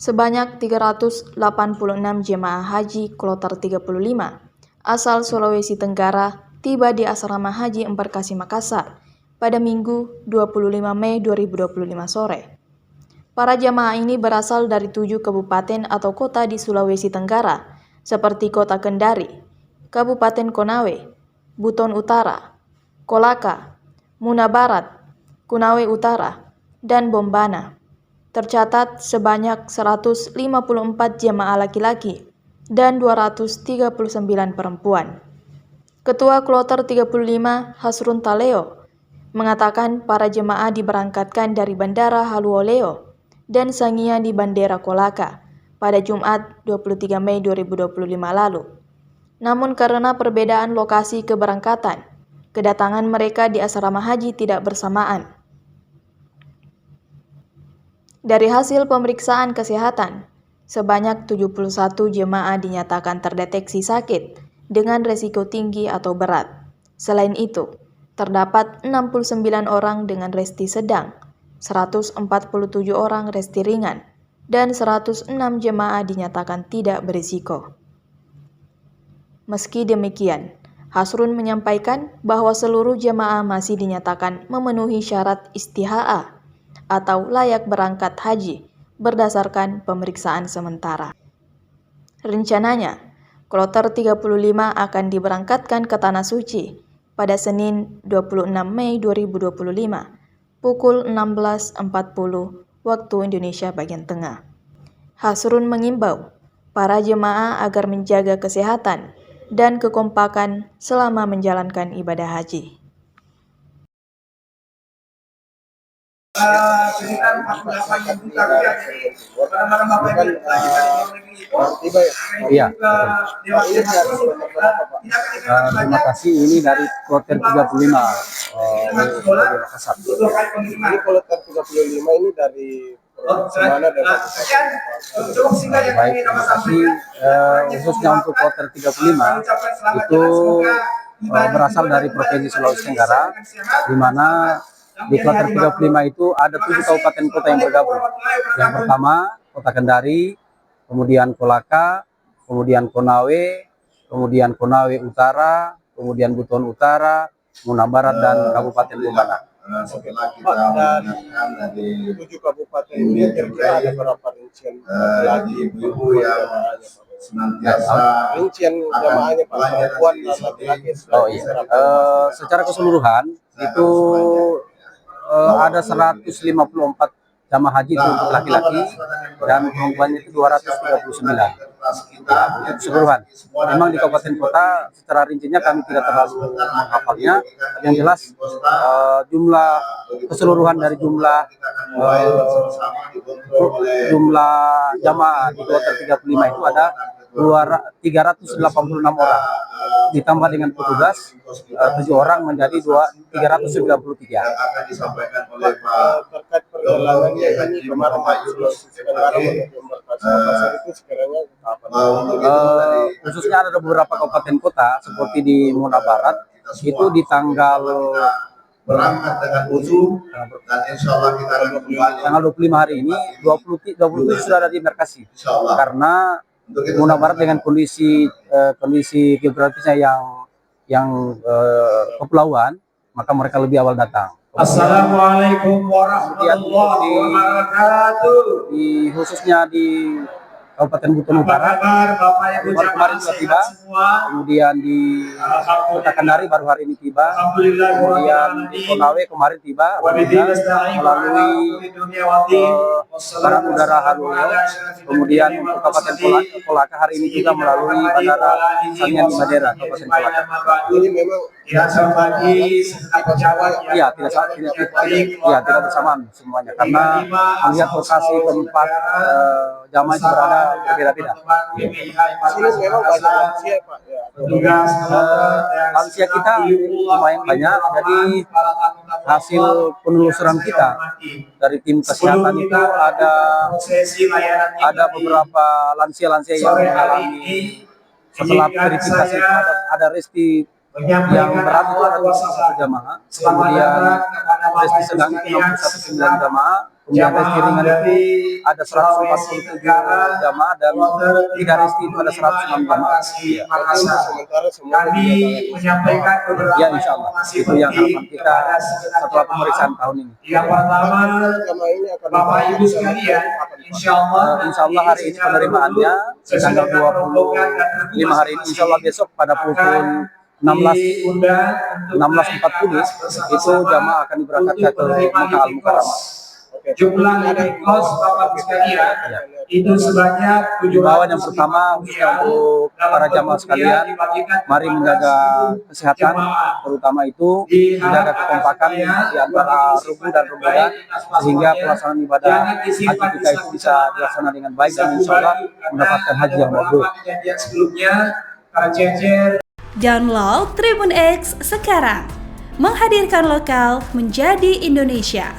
sebanyak 386 jemaah haji kloter 35 asal Sulawesi Tenggara tiba di Asrama Haji Embarkasi Makassar pada Minggu 25 Mei 2025 sore. Para jemaah ini berasal dari 7 kabupaten atau kota di Sulawesi Tenggara, seperti Kota Kendari, Kabupaten Konawe, Buton Utara, Kolaka, Muna Barat, Konawe Utara, dan Bombana. Tercatat sebanyak 154 jemaah laki-laki dan 239 perempuan. Ketua Kloter 35 Hasrun Taleo mengatakan para jemaah diberangkatkan dari Bandara Haluoleo dan sangian di Bandara Kolaka pada Jumat 23 Mei 2025 lalu. Namun karena perbedaan lokasi keberangkatan, kedatangan mereka di asrama haji tidak bersamaan. Dari hasil pemeriksaan kesehatan, sebanyak 71 jemaah dinyatakan terdeteksi sakit dengan resiko tinggi atau berat. Selain itu, terdapat 69 orang dengan resti sedang, 147 orang resti ringan, dan 106 jemaah dinyatakan tidak berisiko. Meski demikian, Hasrun menyampaikan bahwa seluruh jemaah masih dinyatakan memenuhi syarat istihaah atau layak berangkat haji berdasarkan pemeriksaan sementara. Rencananya, Kloter 35 akan diberangkatkan ke Tanah Suci pada Senin 26 Mei 2025 pukul 16.40 waktu Indonesia bagian tengah. Hasrun mengimbau para jemaah agar menjaga kesehatan dan kekompakan selama menjalankan ibadah haji. Sekitar 48 juta rupiah. Jadi kadang-kadang Bapak Ibu Iya. Terima kasih, ini dari kloter 35 Makassar. Ini kloter 35 ini dari mana? Baik, terima kasih. Khususnya untuk kloter 35 itu berasal dari Provinsi Sulawesi Tenggara, di mana di kloter 35 itu ada 7 kabupaten kota yang bergabung. Yang pertama Kota Kendari, kemudian Kolaka, kemudian Konawe, kemudian Konawe Utara, kemudian Buton Utara, Muna Barat, dan Kabupaten Bombana. Setelah kita dari 7 kabupaten ini kira-kira ada berapa rincian lagi ibu-ibu yang senantiasa rincian jamaahnya Pak, perempuan dan laki-laki? Oh iya, secara keseluruhan itu ada 154 jamaah haji itu untuk laki-laki dan perempuannya itu 239. Ya, untuk keseluruhan. Memang di kabupaten kota secara rincinya kami tidak terlalu menghafalnya. Yang jelas jumlah keseluruhan dari jumlah jamaah di kloter 35 itu ada 386 orang, ditambah dengan petugas 7 orang menjadi 393. Terkait perjalanannya ini kemarin itu sekiranya khususnya ada beberapa kabupaten kota seperti di Muna Barat itu di tanggal berangkat dengan utuh dan insya Allah kita akan kembali tanggal 25 hari ini 27 sudah ada di Embarkasi karena Muna Barat dengan kondisi geografisnya yang kepulauan, maka mereka lebih awal datang. Assalamualaikum warahmatullahi wabarakatuh. Khususnya di Kabupaten Buton Utara, kemarin sudah tiba, kemudian di Kota Kendari baru hari ini tiba, kemudian di Konawe kemarin tiba, melalui Bandara Udara Haluoleo, kemudian untuk Kabupaten Kolaka hari ini juga melalui Bandara Sangian di Madera, Kabupaten Kolaka. Ini memang Iya, tidak bersamaan semuanya karena melihat lokasi tempat jamaah itu berada berbeda-beda. ini memang banyak lansia Pak ya. Lansia kita lumayan banyak, jadi hasil penelusuran kita dari tim kesehatan itu ada beberapa lansia-lansia yang mengalami setelah verifikasi ada resti yang berat itu ada 21 jamaah, kemudian resti sedang itu 69 jamaah, Kemudian resti ringan itu ada 147 jamaah dan tidak resti itu ada 106 jamaah. Sementara semua Kami menyampaikan beberapa Ya, insya Allah itu yang harapan kita setelah pemeriksaan tahun ini. Yang pertama, jamaah ini akan Bapak Ibu sekalian, insya Allah Hari ini penerimaannya tanggal 25 hari ini, insya Allah besok pada pukul 16.40 itu jamaah akan diberangkatkan ke Mekah Al-Mukarramah. Jumlah dari kos Bapak Ibu sekalian itu sebanyak Himbauan yang pertama untuk para jamaah sekalian, mari menjaga kesehatan, terutama itu menjaga kekompakan di antara rukun dan rukun, sehingga pelaksanaan ibadah haji kita itu bisa dilaksanakan dengan baik dan insya Allah mendapatkan haji yang mabrur. Download Tribun X sekarang, menghadirkan lokal menjadi Indonesia.